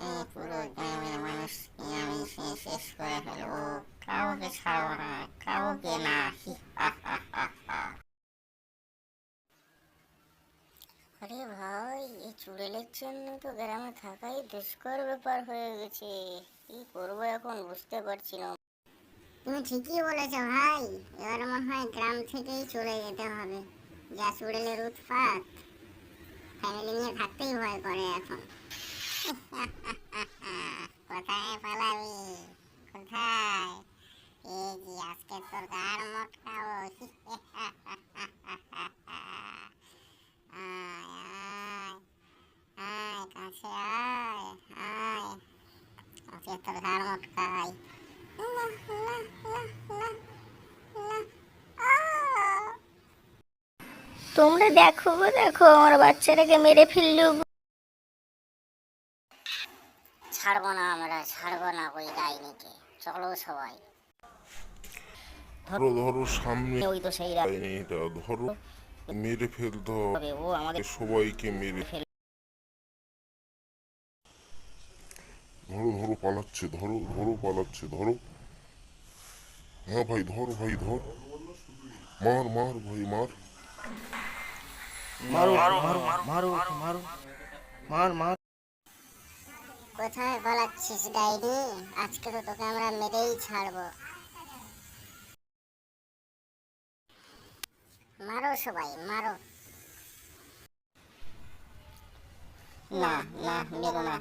এই পুরো গ্রামের মানুষ আমি শেষ করে ফেলবো, কাউকে ছাড়বো না, কাউকে না। আরে ভাই, এই চুড়েলের জন্য তো গ্রামে থাকাই দুষ্কর ব্যাপার হয়ে গেছে। কি করবো এখন বুঝতে পারছি না। তুমি ঠিকই বলেছো ভাই, এবার মনে হয় গ্রাম থেকেই চলে যেতে হবে। যা চুড়েলের উৎপাত, ফ্যামিলি নিয়ে থাকতেই ভয় করে এখন। কোথায় পালাবি, কোথায়? এই যে আজকে তোর গাড় মটকাবো। আয় কাছে আয়, আয় আজকে তোর গাড় মটকাই। তোমরা দেখো গো, দেখো আমার বাচ্চাটাকে মেরে ফেললো। ছাড়বো না, আমরা ছাড়বো না ওই ডাইনিকে। চলো সবাই। ধরো ধরো সামনে, ওই তো সেই এটা ধরো, মেরে ফেলতে হবে, ও আমাদের হবে সবাইকে মেরে। ধরো ধরো পালাচ্ছে, ধরো ধরো পালাচ্ছে, ধরো। হ্যাঁ ভাই ধর, ভাই ধর, মার মার ভাই মার। মারো মারো মারো মারো, মার মার। কোথায় পালাচ্ছিস ডাইনি? আজকে তো তোকে আমরা মেরেই ছাড়বো। মারো সবাই মারো। না না, মেরো না।